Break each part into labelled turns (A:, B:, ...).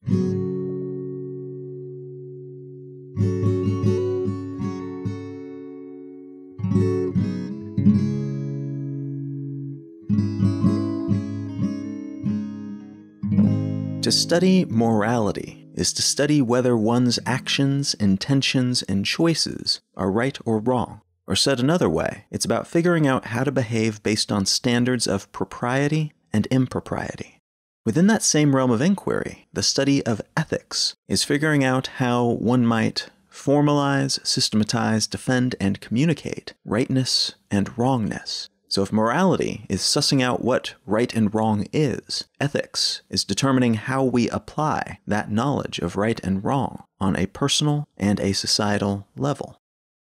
A: To study morality is to study whether one's actions, intentions, and choices are right or wrong. Or said another way, it's about figuring out how to behave based on standards of propriety and impropriety. Within that same realm of inquiry, the study of ethics is figuring out how one might formalize, systematize, defend, and communicate rightness and wrongness. So if morality is sussing out what right and wrong is, ethics is determining how we apply that knowledge of right and wrong on a personal and a societal level.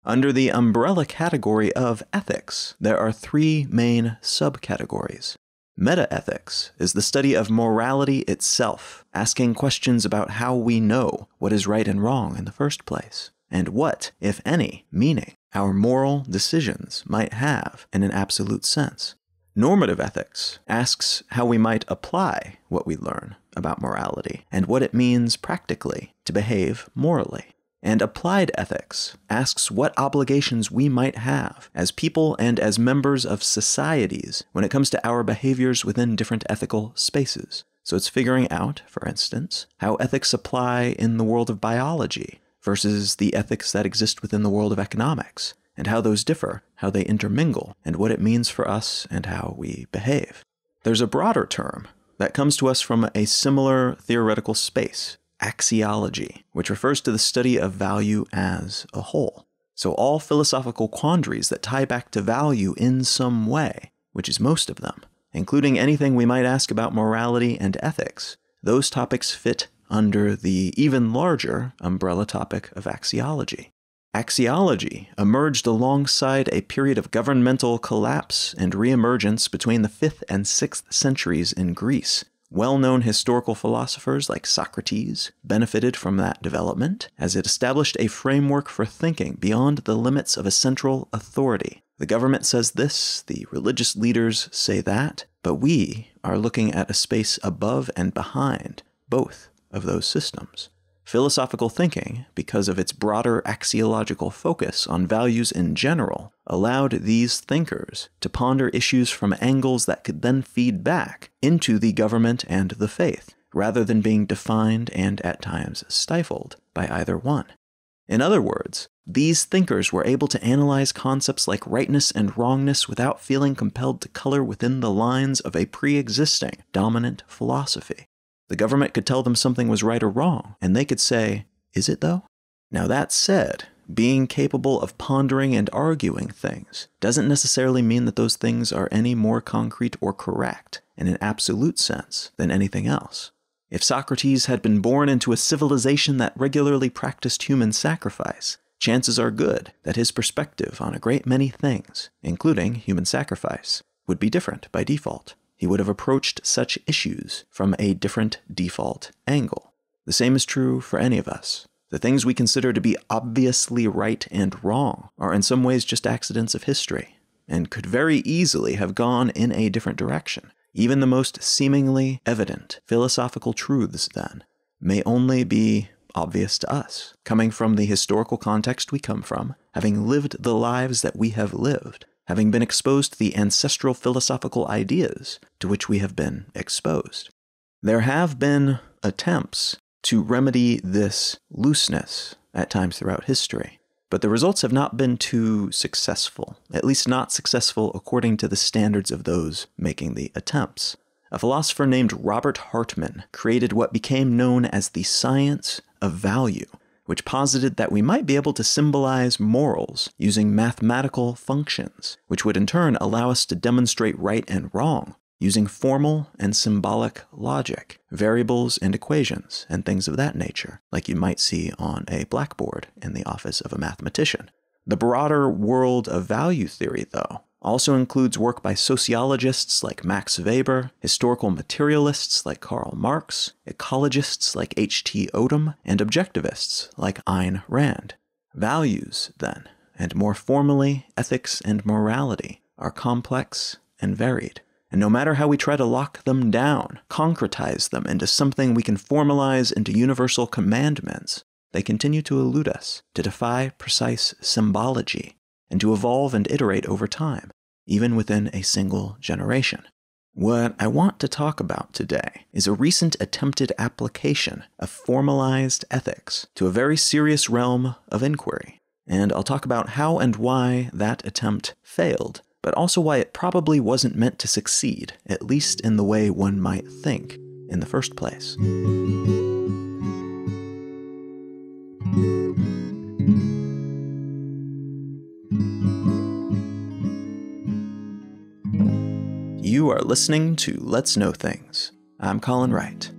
A: Under the umbrella category of ethics, there are three main subcategories. Metaethics is the study of morality itself, asking questions about how we know what is right and wrong in the first place, and what, if any, meaning our moral decisions might have in an absolute sense. Normative ethics asks how we might apply what we learn about morality and what it means practically to behave morally. And applied ethics asks what obligations we might have as people and as members of societies when it comes to our behaviors within different ethical spaces. So it's figuring out, for instance, how ethics apply in the world of biology versus the ethics that exist within the world of economics, and how those differ, how they intermingle, and what it means for us and how we behave. There's a broader term that comes to us from a similar theoretical space, Axiology, which refers to the study of value as a whole. So all philosophical quandaries that tie back to value in some way, which is most of them, including anything we might ask about morality and ethics, those topics fit under the even larger umbrella topic of axiology. Axiology emerged alongside a period of governmental collapse and reemergence between the 5th and 6th centuries in Greece. Well-known historical philosophers like Socrates benefited from that development, as it established a framework for thinking beyond the limits of a central authority. The government says this, the religious leaders say that, but we are looking at a space above and behind both of those systems. Philosophical thinking, because of its broader axiological focus on values in general, allowed these thinkers to ponder issues from angles that could then feed back into the government and the faith, rather than being defined and at times stifled by either one. In other words, these thinkers were able to analyze concepts like rightness and wrongness without feeling compelled to color within the lines of a pre-existing dominant philosophy. The government could tell them something was right or wrong, and they could say, "Is it though?" Now that said, being capable of pondering and arguing things doesn't necessarily mean that those things are any more concrete or correct in an absolute sense than anything else. If Socrates had been born into a civilization that regularly practiced human sacrifice, chances are good that his perspective on a great many things, including human sacrifice, would be different by default. He would have approached such issues from a different default angle. The same is true for any of us. The things we consider to be obviously right and wrong are in some ways just accidents of history, and could very easily have gone in a different direction. Even the most seemingly evident philosophical truths, then, may only be obvious to us, coming from the historical context we come from, having lived the lives that we have lived, having been exposed to the ancestral philosophical ideas to which we have been exposed. There have been attempts to remedy this looseness at times throughout history, but the results have not been too successful, at least not successful according to the standards of those making the attempts. A philosopher named Robert Hartman created what became known as the science of value, which posited that we might be able to symbolize morals using mathematical functions, which would in turn allow us to demonstrate right and wrong using formal and symbolic logic, variables and equations, and things of that nature, like you might see on a blackboard in the office of a mathematician. The broader world of value theory, though, also includes work by sociologists like Max Weber, historical materialists like Karl Marx, ecologists like H.T. Odum, and objectivists like Ayn Rand. Values, then, and more formally, ethics and morality, are complex and varied. And no matter how we try to lock them down, concretize them into something we can formalize into universal commandments, they continue to elude us, to defy precise symbology, and to evolve and iterate over time, even within a single generation. What I want to talk about today is a recent attempted application of formalized ethics to a very serious realm of inquiry, and I'll talk about how and why that attempt failed, but also why it probably wasn't meant to succeed, at least in the way one might think, in the first place. You are listening to Let's Know Things. I'm Colin Wright.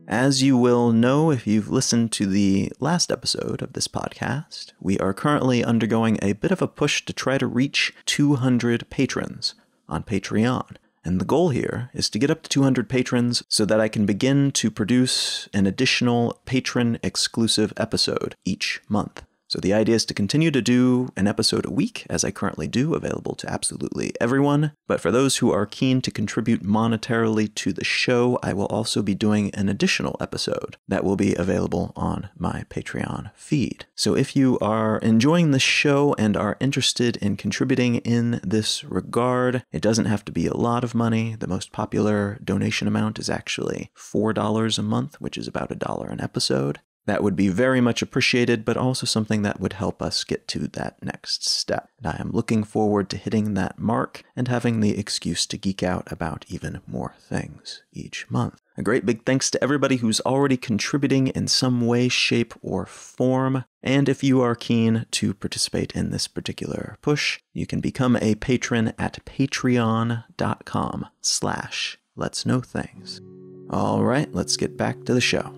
A: As you will know if you've listened to the last episode of this podcast, we are currently undergoing a bit of a push to try to reach 200 patrons on Patreon. And the goal here is to get up to 200 patrons so that I can begin to produce an additional patron-exclusive episode each month. So the idea is to continue to do an episode a week, as I currently do, available to absolutely everyone. But for those who are keen to contribute monetarily to the show, I will also be doing an additional episode that will be available on my Patreon feed. So if you are enjoying the show and are interested in contributing in this regard, it doesn't have to be a lot of money. The most popular donation amount is actually $4 a month, which is about $1 an episode. That would be very much appreciated, but also something that would help us get to that next step. And I am looking forward to hitting that mark and having the excuse to geek out about even more things each month. A great big thanks to everybody who's already contributing in some way, shape, or form. And if you are keen to participate in this particular push, you can become a patron at patreon.com/letsknowthings. All right, let's get back to the show.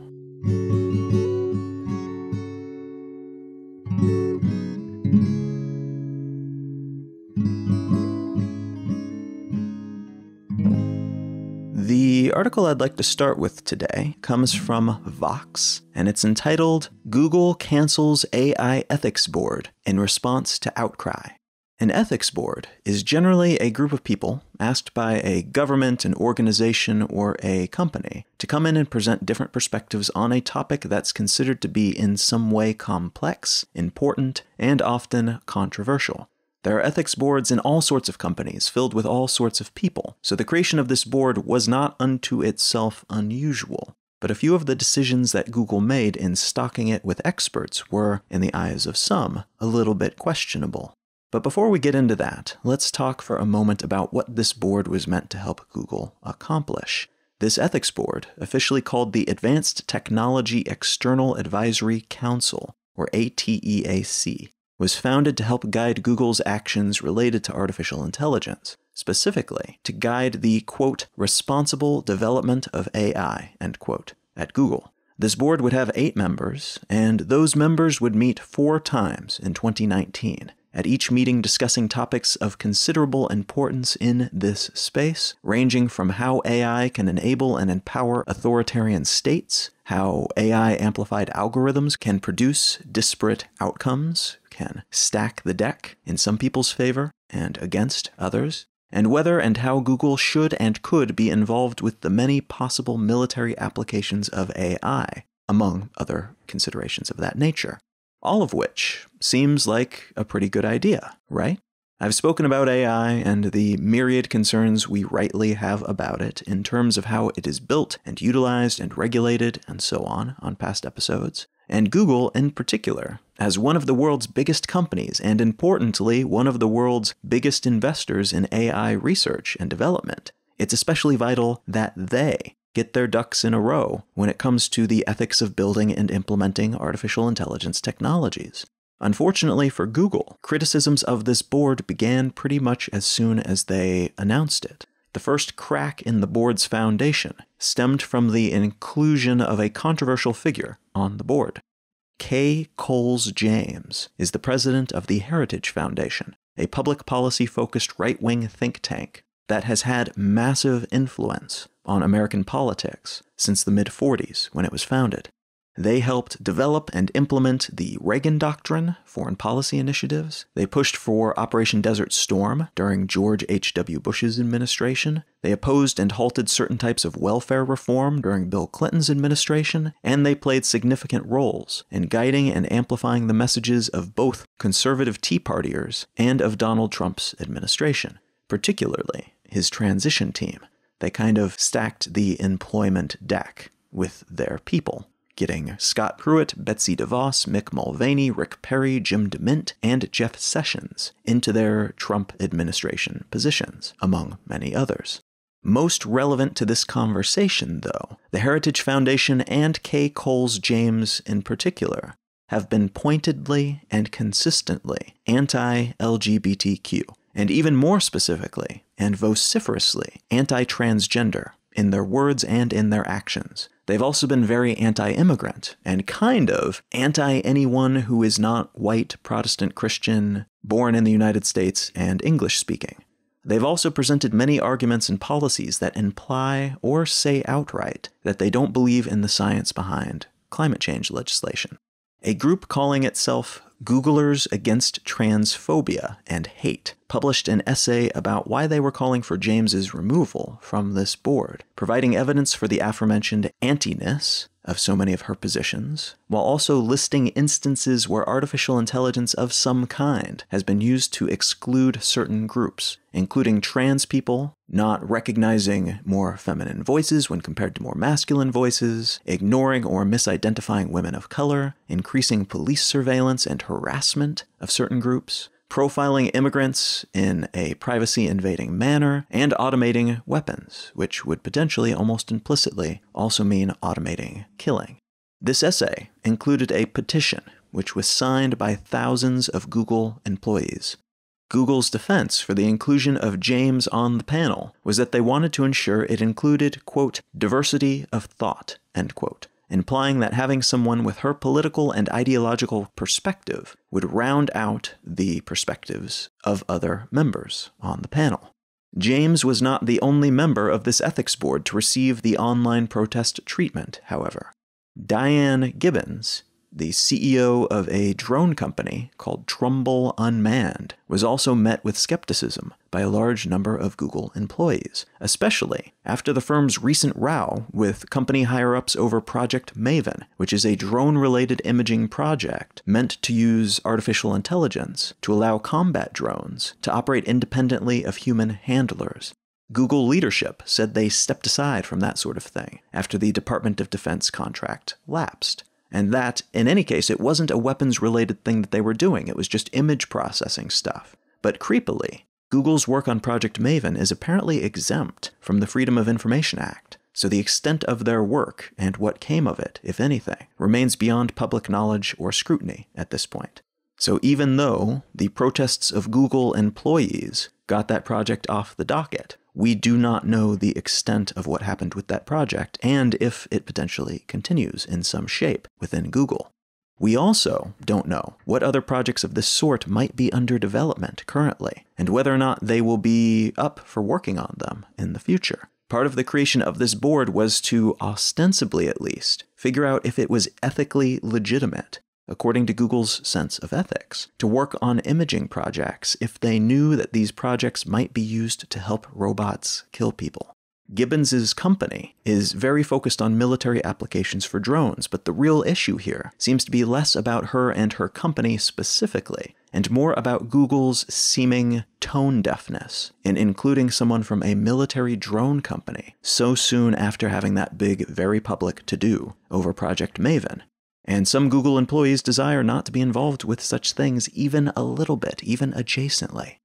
A: The article I'd like to start with today comes from Vox, and it's entitled, "Google Cancels AI Ethics Board in Response to Outcry." An ethics board is generally a group of people asked by a government, an organization, or a company to come in and present different perspectives on a topic that's considered to be in some way complex, important, and often controversial. There are ethics boards in all sorts of companies, filled with all sorts of people, so the creation of this board was not unto itself unusual. But a few of the decisions that Google made in stocking it with experts were, in the eyes of some, a little bit questionable. But before we get into that, let's talk for a moment about what this board was meant to help Google accomplish. This ethics board, officially called the Advanced Technology External Advisory Council, or ATEAC, was founded to help guide Google's actions related to artificial intelligence, specifically to guide the, quote, responsible development of AI, end quote, at Google. This board would have 8 members, and those members would meet 4 times in 2019, at each meeting discussing topics of considerable importance in this space, ranging from how AI can enable and empower authoritarian states, how AI-amplified algorithms can produce disparate outcomes, can stack the deck in some people's favor and against others, and whether and how Google should and could be involved with the many possible military applications of AI, among other considerations of that nature. All of which seems like a pretty good idea, right? I've spoken about AI and the myriad concerns we rightly have about it in terms of how it is built and utilized and regulated and so on past episodes. And Google, in particular, as one of the world's biggest companies and, importantly, one of the world's biggest investors in AI research and development, it's especially vital that they get their ducks in a row when it comes to the ethics of building and implementing artificial intelligence technologies. Unfortunately for Google, criticisms of this board began pretty much as soon as they announced it. The first crack in the board's foundation stemmed from the inclusion of a controversial figure on the board. Kay Coles-James is the president of the Heritage Foundation, a public policy-focused right-wing think tank that has had massive influence on American politics since the mid-40s when it was founded. They helped develop and implement the Reagan Doctrine, foreign policy initiatives. They pushed for Operation Desert Storm during George H.W. Bush's administration. They opposed and halted certain types of welfare reform during Bill Clinton's administration, and they played significant roles in guiding and amplifying the messages of both conservative Tea Partiers and of Donald Trump's administration, particularly his transition team. They kind of stacked the employment deck with their people, getting Scott Pruitt, Betsy DeVos, Mick Mulvaney, Rick Perry, Jim DeMint, and Jeff Sessions into their Trump administration positions, among many others. Most relevant to this conversation, though, the Heritage Foundation and K. Coles James in particular have been pointedly and consistently anti-LGBTQ, and even more specifically and vociferously anti-transgender in their words and in their actions. They've also been very anti-immigrant and kind of anti-anyone who is not white, Protestant, Christian, born in the United States, and English-speaking. They've also presented many arguments and policies that imply or say outright that they don't believe in the science behind climate change legislation. A group calling itself Googlers Against Transphobia and Hate published an essay about why they were calling for James's removal from this board, providing evidence for the aforementioned anti-ness of so many of her positions, while also listing instances where artificial intelligence of some kind has been used to exclude certain groups, including trans people, not recognizing more feminine voices when compared to more masculine voices, ignoring or misidentifying women of color, increasing police surveillance and harassment of certain groups, profiling immigrants in a privacy-invading manner, and automating weapons, which would potentially, almost implicitly, also mean automating killing. This essay included a petition, which was signed by thousands of Google employees. Google's defense for the inclusion of James on the panel was that they wanted to ensure it included, quote, diversity of thought, end quote, implying that having someone with her political and ideological perspective would round out the perspectives of other members on the panel. James was not the only member of this ethics board to receive the online protest treatment, however. Diane Gibbons, the CEO of a drone company called Trumbull Unmanned, was also met with skepticism by a large number of Google employees, especially after the firm's recent row with company higher-ups over Project Maven, which is a drone-related imaging project meant to use artificial intelligence to allow combat drones to operate independently of human handlers. Google leadership said they stepped aside from that sort of thing after the Department of Defense contract lapsed. And that, in any case, it wasn't a weapons-related thing that they were doing, it was just image processing stuff. But creepily, Google's work on Project Maven is apparently exempt from the Freedom of Information Act, so the extent of their work, and what came of it, if anything, remains beyond public knowledge or scrutiny at this point. So even though the protests of Google employees got that project off the docket, we do not know the extent of what happened with that project, and if it potentially continues in some shape within Google. We also don't know what other projects of this sort might be under development currently, and whether or not they will be up for working on them in the future. Part of the creation of this board was to, ostensibly at least, figure out if it was ethically legitimate, according to Google's sense of ethics, to work on imaging projects if they knew that these projects might be used to help robots kill people. Gibbons's company is very focused on military applications for drones, but the real issue here seems to be less about her and her company specifically, and more about Google's seeming tone deafness in including someone from a military drone company so soon after having that big, very public to-do over Project Maven. And some Google employees desire not to be involved with such things even a little bit, even adjacently.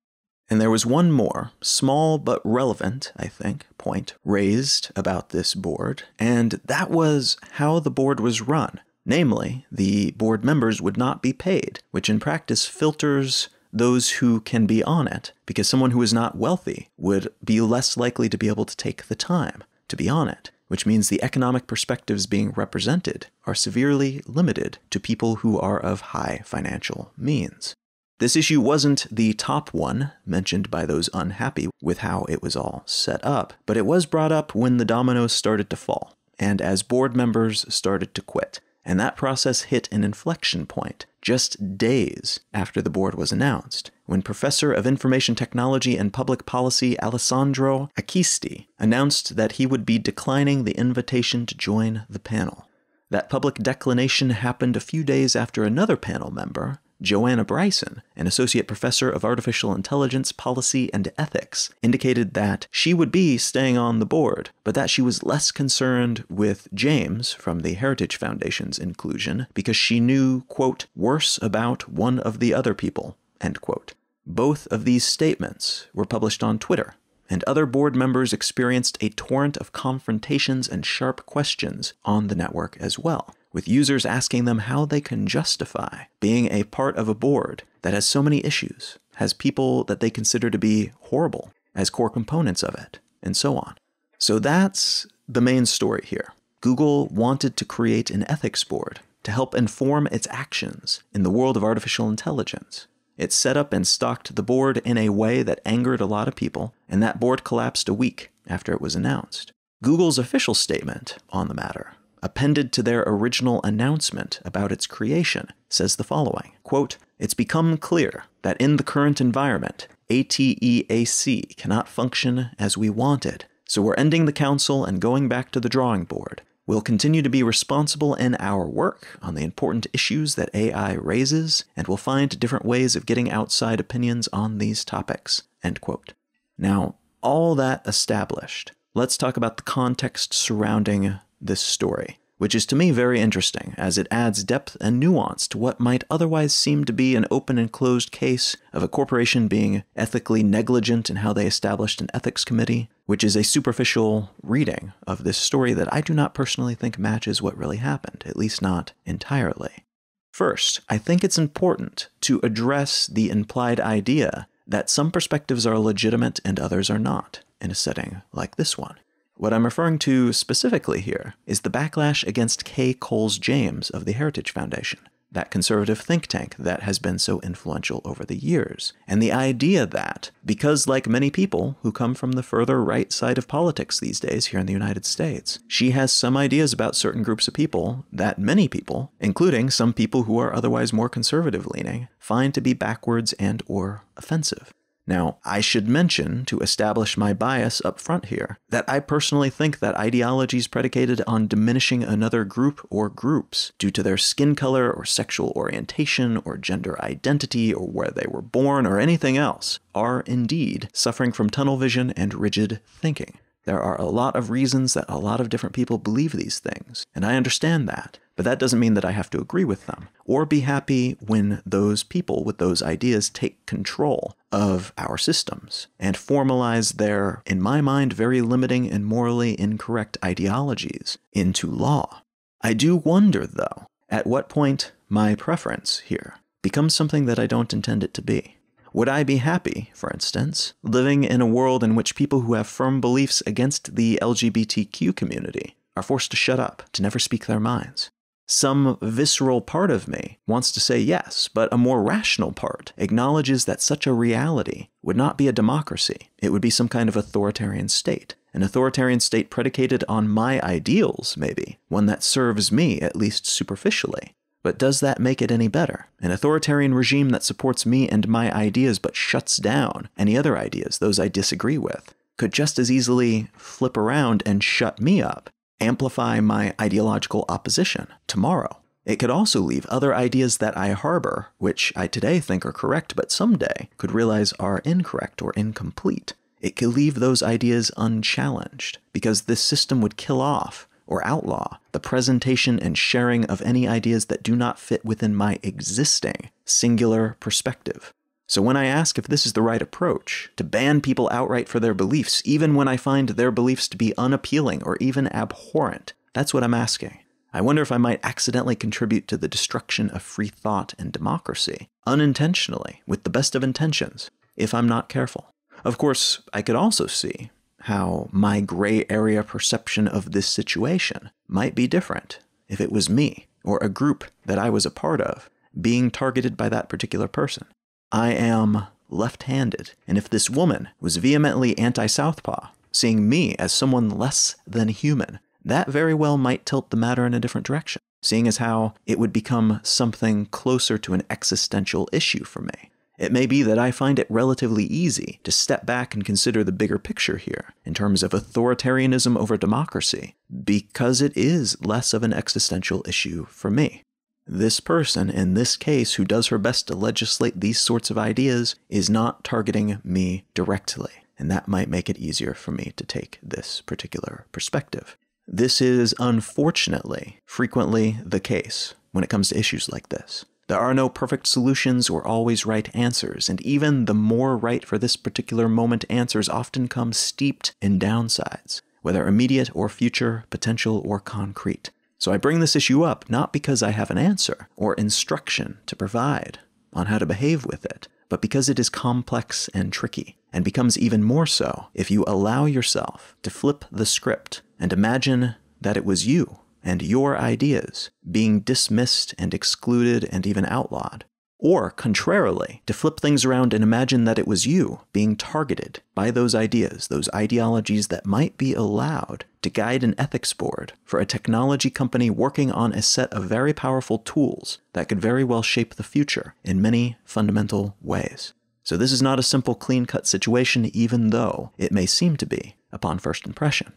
A: And there was one more, small but relevant, I think, point raised about this board, and that was how the board was run. Namely, the board members would not be paid, which in practice filters those who can be on it, because someone who is not wealthy would be less likely to be able to take the time to be on it, which means the economic perspectives being represented are severely limited to people who are of high financial means. This issue wasn't the top one mentioned by those unhappy with how it was all set up, but it was brought up when the dominoes started to fall, and as board members started to quit. and that process hit an inflection point just days after the board was announced, when Professor of Information Technology and Public Policy Alessandro Acquisti announced that he would be declining the invitation to join the panel. That public declination happened a few days after another panel member, Joanna Bryson, an associate professor of artificial intelligence policy and ethics, indicated that she would be staying on the board, but that she was less concerned with James from the Heritage Foundation's inclusion because she knew, quote, worse about one of the other people, end quote. Both of these statements were published on Twitter, and other board members experienced a torrent of confrontations and sharp questions on the network as well, with users asking them how they can justify being a part of a board that has so many issues, has people that they consider to be horrible as core components of it, and so on. So that's the main story here. Google wanted to create an ethics board to help inform its actions in the world of artificial intelligence. It set up and stocked the board in a way that angered a lot of people, and that board collapsed a week after it was announced. Google's official statement on the matter, appended to their original announcement about its creation, says the following, quote, "It's become clear that in the current environment, ATEAC cannot function as we wanted, so we're ending the council and going back to the drawing board. We'll continue to be responsible in our work on the important issues that AI raises, and we'll find different ways of getting outside opinions on these topics," end quote. Now, all that established, let's talk about the context surrounding this story, which is to me very interesting as it adds depth and nuance to what might otherwise seem to be an open and closed case of a corporation being ethically negligent in how they established an ethics committee, which is a superficial reading of this story that I do not personally think matches what really happened, at least not entirely. First, I think it's important to address the implied idea that some perspectives are legitimate and others are not in a setting like this one. What I'm referring to specifically here is the backlash against K. Coles James of the Heritage Foundation, that conservative think tank that has been so influential over the years, and the idea that, because like many people who come from the further right side of politics these days here in the United States, she has some ideas about certain groups of people that many people, including some people who are otherwise more conservative-leaning, find to be backwards and or offensive. Now, I should mention, to establish my bias up front here, that I personally think that ideologies predicated on diminishing another group or groups due to their skin color or sexual orientation or gender identity or where they were born or anything else are indeed suffering from tunnel vision and rigid thinking. There are a lot of reasons that a lot of different people believe these things, and I understand that. But that doesn't mean that I have to agree with them, or be happy when those people with those ideas take control of our systems and formalize their, in my mind, very limiting and morally incorrect ideologies into law. I do wonder, though, at what point my preference here becomes something that I don't intend it to be. Would I be happy, for instance, living in a world in which people who have firm beliefs against the LGBTQ community are forced to shut up, to never speak their minds? Some visceral part of me wants to say yes, but a more rational part acknowledges that such a reality would not be a democracy. It would be some kind of authoritarian state. An authoritarian state predicated on my ideals, maybe. One that serves me, at least superficially. But does that make it any better? An authoritarian regime that supports me and my ideas but shuts down any other ideas, those I disagree with, could just as easily flip around and shut me up, amplify my ideological opposition tomorrow. It could also leave other ideas that I harbor, which I today think are correct but someday could realize are incorrect or incomplete. It could leave those ideas unchallenged, because this system would kill off or outlaw the presentation and sharing of any ideas that do not fit within my existing singular perspective. So when I ask if this is the right approach, to ban people outright for their beliefs, even when I find their beliefs to be unappealing or even abhorrent, that's what I'm asking. I wonder if I might accidentally contribute to the destruction of free thought and democracy, unintentionally, with the best of intentions, if I'm not careful. Of course, I could also see how my gray area perception of this situation might be different if it was me, or a group that I was a part of, being targeted by that particular person. I am left-handed, and if this woman was vehemently anti-Southpaw, seeing me as someone less than human, that very well might tilt the matter in a different direction. seeing as how it would become something closer to an existential issue for me. It may be that I find it relatively easy to step back and consider the bigger picture here, in terms of authoritarianism over democracy, because it is less of an existential issue for me. This person, in this case, who does her best to legislate these sorts of ideas, is not targeting me directly, and that might make it easier for me to take this particular perspective. This is, unfortunately, frequently the case when it comes to issues like this. There are no perfect solutions or always right answers, and even the more right for this particular moment answers often come steeped in downsides, whether immediate or future, potential or concrete. So I bring this issue up not because I have an answer or instruction to provide on how to behave with it, but because it is complex and tricky, and becomes even more so if you allow yourself to flip the script and imagine that it was you and your ideas being dismissed and excluded and even outlawed. Or, contrarily, to flip things around and imagine that it was you being targeted by those ideas, those ideologies that might be allowed to guide an ethics board for a technology company working on a set of very powerful tools that could very well shape the future in many fundamental ways. So this is not a simple clean-cut situation, even though it may seem to be upon first impression.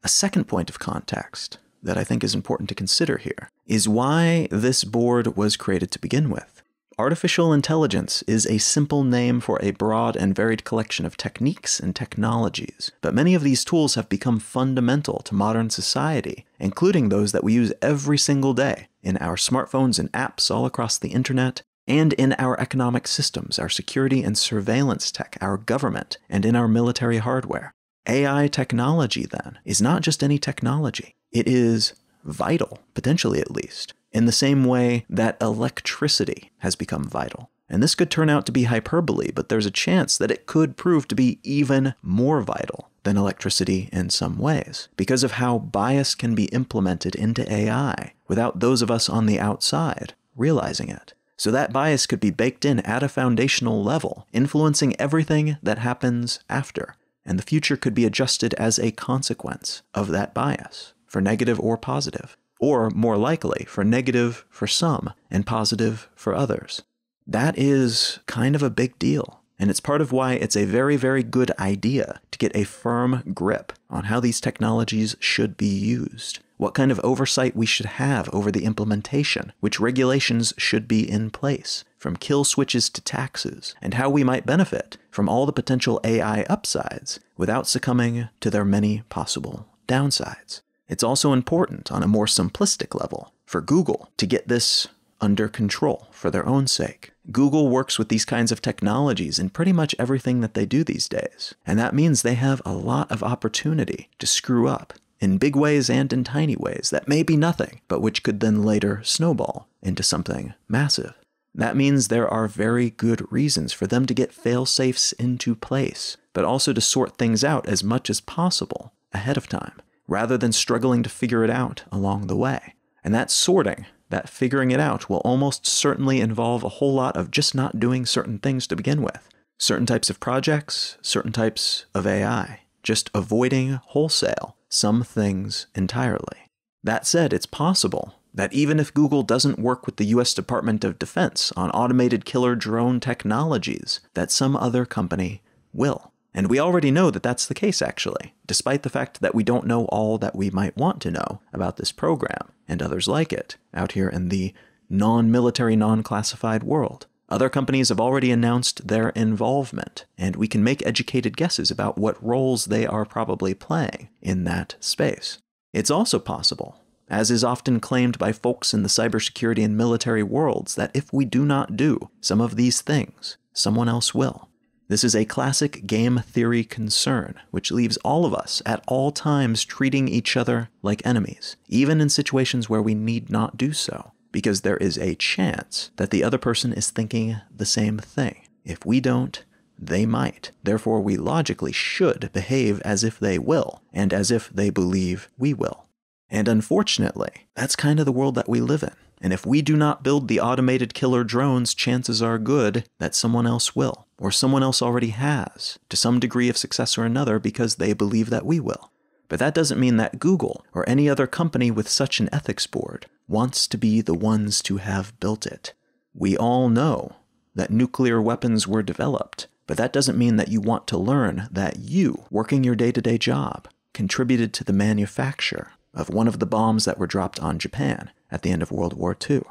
A: A second point of context that I think is important to consider here is why this board was created to begin with. Artificial intelligence is a simple name for a broad and varied collection of techniques and technologies, but many of these tools have become fundamental to modern society, including those that we use every single day in our smartphones and apps all across the internet, and in our economic systems, our security and surveillance tech, our government, and in our military hardware. AI technology, then, is not just any technology. It is vital, potentially at least, in the same way that electricity has become vital. And this could turn out to be hyperbole, but there's a chance that it could prove to be even more vital than electricity in some ways, because of how bias can be implemented into AI without those of us on the outside realizing it. So that bias could be baked in at a foundational level, influencing everything that happens after. And the future could be adjusted as a consequence of that bias, for negative or positive, or more likely, for negative for some and positive for others. That is kind of a big deal, and it's part of why it's a very, very good idea to get a firm grip on how these technologies should be used, what kind of oversight we should have over the implementation, which regulations should be in place, from kill switches to taxes, and how we might benefit from all the potential AI upsides without succumbing to their many possible downsides. It's also important, on a more simplistic level, for Google to get this under control for their own sake. Google works with these kinds of technologies in pretty much everything that they do these days, and that means they have a lot of opportunity to screw up in big ways and in tiny ways that may be nothing, but which could then later snowball into something massive. That means there are very good reasons for them to get fail-safes into place, but also to sort things out as much as possible ahead of time, rather than struggling to figure it out along the way. And that sorting, that figuring it out, will almost certainly involve a whole lot of just not doing certain things to begin with. Certain types of projects, certain types of AI, just avoiding wholesale some things entirely. That said, it's possible that even if Google doesn't work with the US Department of Defense on automated killer drone technologies, that some other company will. And we already know that that's the case, actually, despite the fact that we don't know all that we might want to know about this program and others like it out here in the non-military, non-classified world. Other companies have already announced their involvement, and we can make educated guesses about what roles they are probably playing in that space. It's also possible, as is often claimed by folks in the cybersecurity and military worlds, that if we do not do some of these things, someone else will. This is a classic game theory concern, which leaves all of us at all times treating each other like enemies, even in situations where we need not do so, because there is a chance that the other person is thinking the same thing. If we don't, they might. Therefore, we logically should behave as if they will, and as if they believe we will. And unfortunately, that's kind of the world that we live in. And if we do not build the automated killer drones, chances are good that someone else will, or someone else already has, to some degree of success or another, because they believe that we will. But that doesn't mean that Google, or any other company with such an ethics board, wants to be the ones to have built it. We all know that nuclear weapons were developed, but that doesn't mean that you want to learn that you, working your day-to-day job, contributed to the manufacture of one of the bombs that were dropped on Japan at the end of World War II.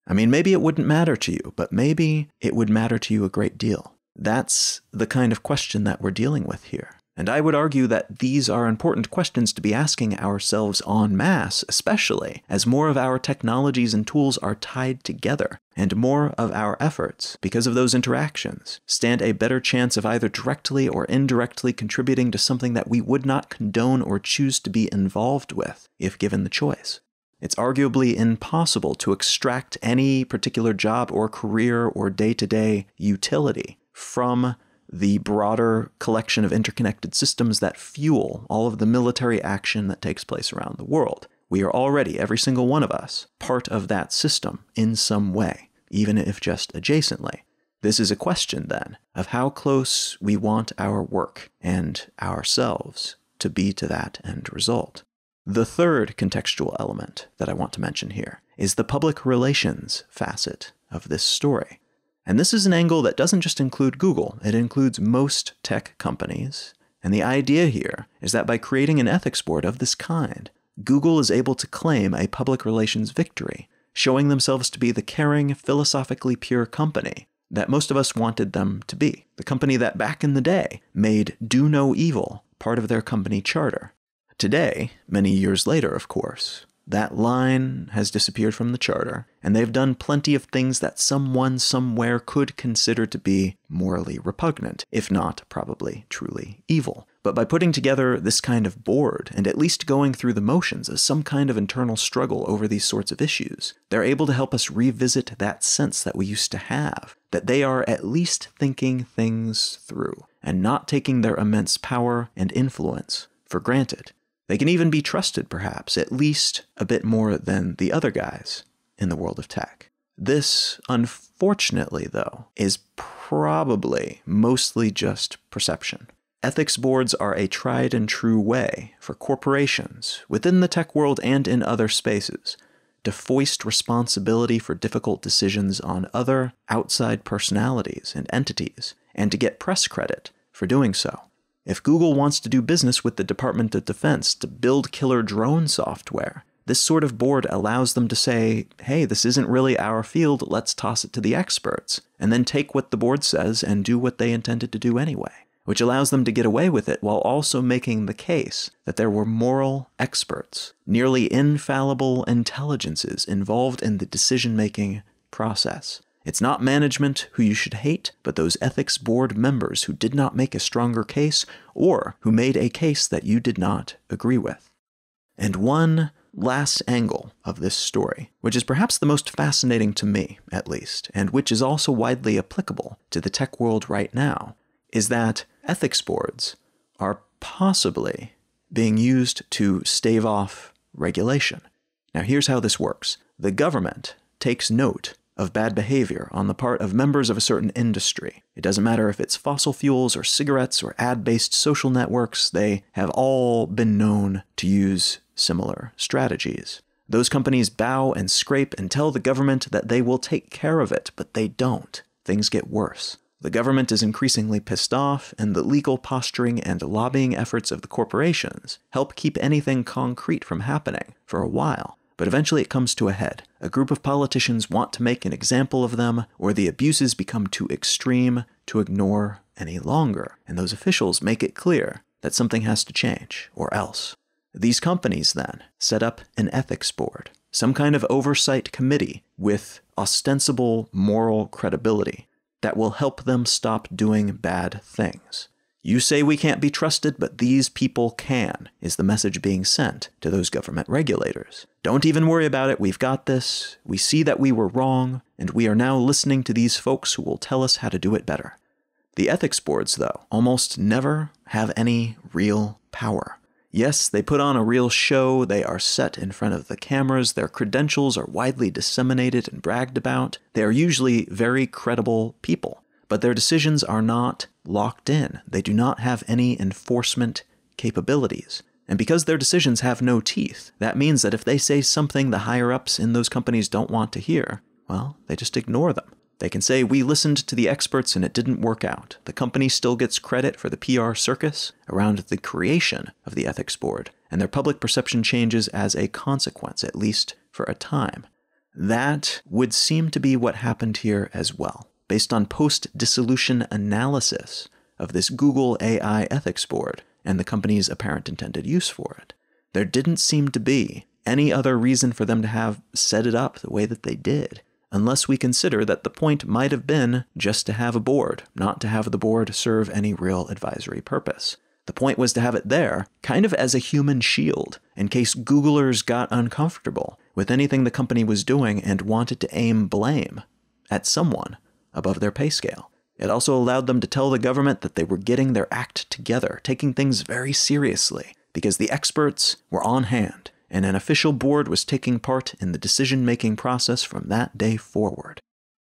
A: I mean, maybe it wouldn't matter to you, but maybe it would matter to you a great deal. That's the kind of question that we're dealing with here. And I would argue that these are important questions to be asking ourselves en masse, especially as more of our technologies and tools are tied together, and more of our efforts, because of those interactions, stand a better chance of either directly or indirectly contributing to something that we would not condone or choose to be involved with if given the choice. It's arguably impossible to extract any particular job or career or day-to-day utility from the broader collection of interconnected systems that fuel all of the military action that takes place around the world. We are already, every single one of us, part of that system in some way, even if just adjacently. This is a question, then, of how close we want our work and ourselves to be to that end result. The third contextual element that I want to mention here is the public relations facet of this story. And this is an angle that doesn't just include Google, it includes most tech companies. And the idea here is that by creating an ethics board of this kind, Google is able to claim a public relations victory, showing themselves to be the caring, philosophically pure company that most of us wanted them to be. The company that back in the day made do no evil part of their company charter. Today, many years later, of course, that line has disappeared from the charter, and they've done plenty of things that someone somewhere could consider to be morally repugnant, if not probably truly evil. But by putting together this kind of board, and at least going through the motions as some kind of internal struggle over these sorts of issues, they're able to help us revisit that sense that we used to have, that they are at least thinking things through, and not taking their immense power and influence for granted. They can even be trusted, perhaps, at least a bit more than the other guys in the world of tech. This, unfortunately, though, is probably mostly just perception. Ethics boards are a tried and true way for corporations, within the tech world and in other spaces, to foist responsibility for difficult decisions on other outside personalities and entities, and to get press credit for doing so. If Google wants to do business with the Department of Defense to build killer drone software, this sort of board allows them to say, hey, this isn't really our field, let's toss it to the experts, and then take what the board says and do what they intended to do anyway, which allows them to get away with it while also making the case that there were moral experts, nearly infallible intelligences involved in the decision-making process. It's not management who you should hate, but those ethics board members who did not make a stronger case, or who made a case that you did not agree with. And one last angle of this story, which is perhaps the most fascinating to me, at least, and which is also widely applicable to the tech world right now, is that ethics boards are possibly being used to stave off regulation. Now here's how this works. The government takes note of bad behavior on the part of members of a certain industry. It doesn't matter if it's fossil fuels or cigarettes or ad-based social networks, they have all been known to use similar strategies. Those companies bow and scrape and tell the government that they will take care of it, but they don't. Things get worse. The government is increasingly pissed off, and the legal posturing and lobbying efforts of the corporations help keep anything concrete from happening for a while. But eventually it comes to a head. A group of politicians want to make an example of them, or the abuses become too extreme to ignore any longer, and those officials make it clear that something has to change, or else. These companies, then, set up an ethics board, some kind of oversight committee with ostensible moral credibility that will help them stop doing bad things. You say we can't be trusted, but these people can, is the message being sent to those government regulators. Don't even worry about it, we've got this, we see that we were wrong, and we are now listening to these folks who will tell us how to do it better. The ethics boards, though, almost never have any real power. Yes, they put on a real show, they are set in front of the cameras, their credentials are widely disseminated and bragged about. They are usually very credible people, but their decisions are not locked in. They do not have any enforcement capabilities. And because their decisions have no teeth, that means that if they say something the higher-ups in those companies don't want to hear, well, they just ignore them. They can say, we listened to the experts and it didn't work out. The company still gets credit for the PR circus around the creation of the ethics board, and their public perception changes as a consequence, at least for a time. That would seem to be what happened here as well, based on post-dissolution analysis of this Google AI ethics board and the company's apparent intended use for it. There didn't seem to be any other reason for them to have set it up the way that they did, unless we consider that the point might have been just to have a board, not to have the board serve any real advisory purpose. The point was to have it there, kind of as a human shield, in case Googlers got uncomfortable with anything the company was doing and wanted to aim blame at someone above their pay scale. It also allowed them to tell the government that they were getting their act together, taking things very seriously, because the experts were on hand, and an official board was taking part in the decision-making process from that day forward.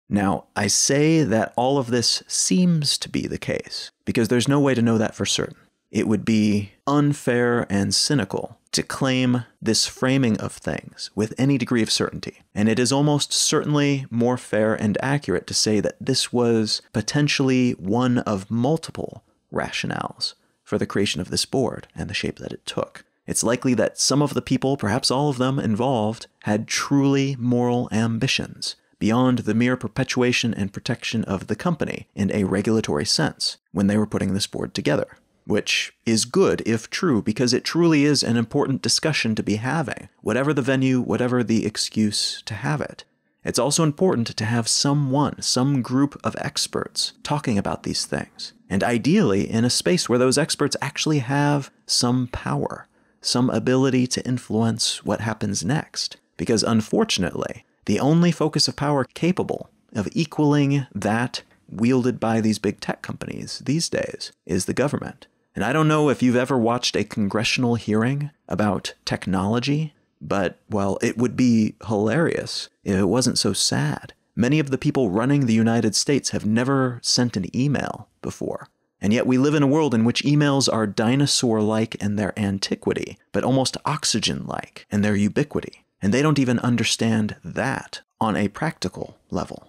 A: Now, I say that all of this seems to be the case, because there's no way to know that for certain. It would be unfair and cynical to claim this framing of things with any degree of certainty. And it is almost certainly more fair and accurate to say that this was potentially one of multiple rationales for the creation of this board and the shape that it took. It's likely that some of the people, perhaps all of them involved, had truly moral ambitions beyond the mere perpetuation and protection of the company in a regulatory sense when they were putting this board together. Which is good if true, because it truly is an important discussion to be having, whatever the venue, whatever the excuse to have it. It's also important to have someone, some group of experts talking about these things, and ideally in a space where those experts actually have some power, some ability to influence what happens next. Because unfortunately, the only focus of power capable of equaling that wielded by these big tech companies these days is the government. And I don't know if you've ever watched a congressional hearing about technology, but, well, it would be hilarious if it wasn't so sad. Many of the people running the United States have never sent an email before. And yet we live in a world in which emails are dinosaur-like in their antiquity, but almost oxygen-like in their ubiquity. And they don't even understand that on a practical level.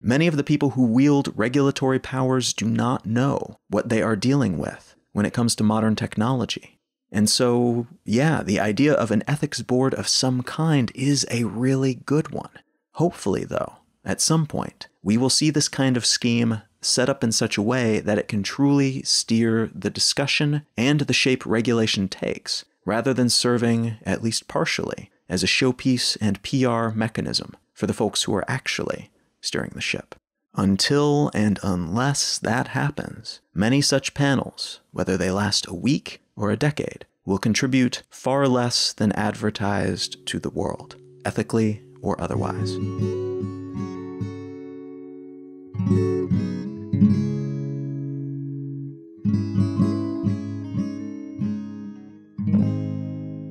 A: Many of the people who wield regulatory powers do not know what they are dealing with when it comes to modern technology. And so, yeah, the idea of an ethics board of some kind is a really good one. Hopefully, though, at some point, we will see this kind of scheme set up in such a way that it can truly steer the discussion and the shape regulation takes, rather than serving, at least partially, as a showpiece and PR mechanism for the folks who are actually steering the ship. Until and unless that happens, many such panels, whether they last a week or a decade, will contribute far less than advertised to the world, ethically or otherwise.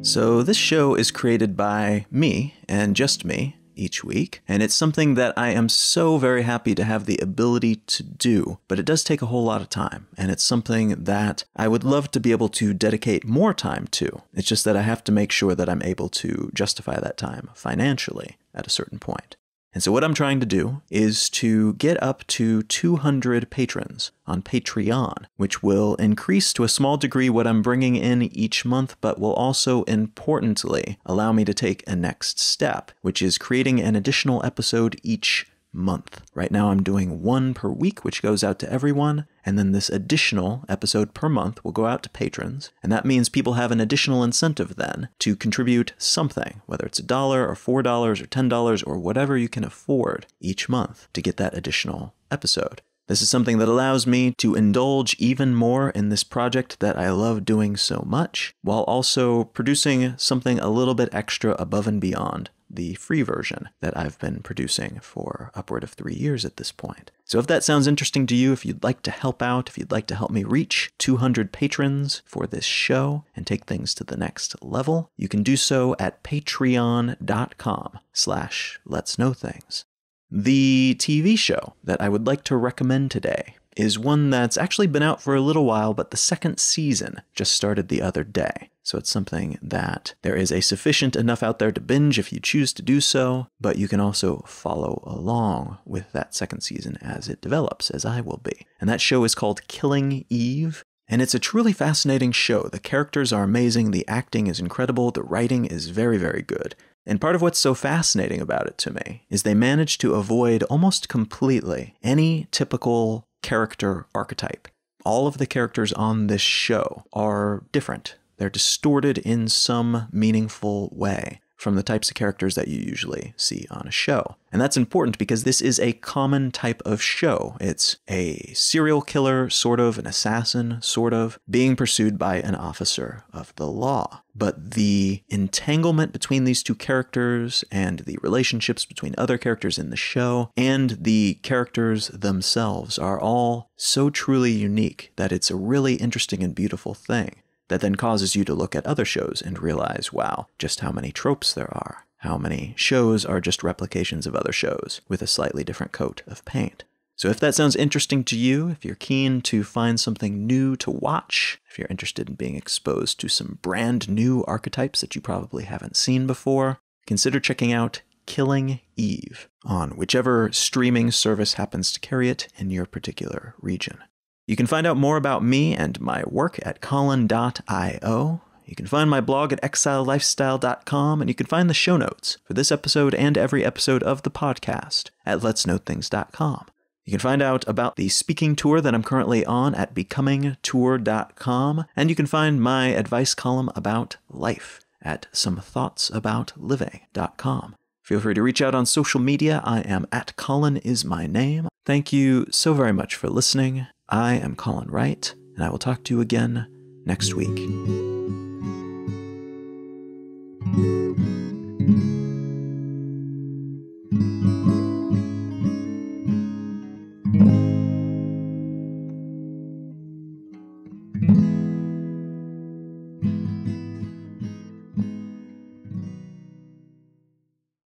A: So this show is created by me, and just me, each week, and it's something that I am so very happy to have the ability to do, but it does take a whole lot of time, and it's something that I would love to be able to dedicate more time to. It's just that I have to make sure that I'm able to justify that time financially at a certain point. And so what I'm trying to do is to get up to 200 patrons on Patreon, which will increase to a small degree what I'm bringing in each month, but will also importantly allow me to take a next step, which is creating an additional episode each month. Right now I'm doing one per week, which goes out to everyone, and then this additional episode per month will go out to patrons, and that means people have an additional incentive then to contribute something, whether it's $1 or $4 or $10 or whatever you can afford each month to get that additional episode. This is something that allows me to indulge even more in this project that I love doing so much, while also producing something a little bit extra above and beyond the free version that I've been producing for upward of 3 years at this point. So if that sounds interesting to you, if you'd like to help out, if you'd like to help me reach 200 patrons for this show and take things to the next level, you can do so at patreon.com/letsknowthings. The TV show that I would like to recommend today is one that's actually been out for a little while, but the second season just started the other day. So it's something that there is a sufficient enough out there to binge if you choose to do so, but you can also follow along with that second season as it develops, as I will be. And that show is called Killing Eve. And it's a truly fascinating show. The characters are amazing, the acting is incredible, the writing is very, very good. And part of what's so fascinating about it to me is they managed to avoid almost completely any typical character archetype. All of the characters on this show are different. They're distorted in some meaningful way from the types of characters that you usually see on a show. And that's important because this is a common type of show. It's a serial killer, sort of, an assassin, sort of, being pursued by an officer of the law. But the entanglement between these two characters and the relationships between other characters in the show and the characters themselves are all so truly unique that it's a really interesting and beautiful thing that then causes you to look at other shows and realize, wow, just how many tropes there are. How many shows are just replications of other shows with a slightly different coat of paint. So if that sounds interesting to you, if you're keen to find something new to watch, if you're interested in being exposed to some brand new archetypes that you probably haven't seen before, consider checking out Killing Eve on whichever streaming service happens to carry it in your particular region. You can find out more about me and my work at colin.io. You can find my blog at exilelifestyle.com, and you can find the show notes for this episode and every episode of the podcast at letsknowthings.com. You can find out about the speaking tour that I'm currently on at becomingtour.com, and you can find my advice column about life at somethoughtsoboutliving.com. Feel free to reach out on social media. I am at Colin is my name. Thank you so very much for listening. I am Colin Wright, and I will talk to you again next week.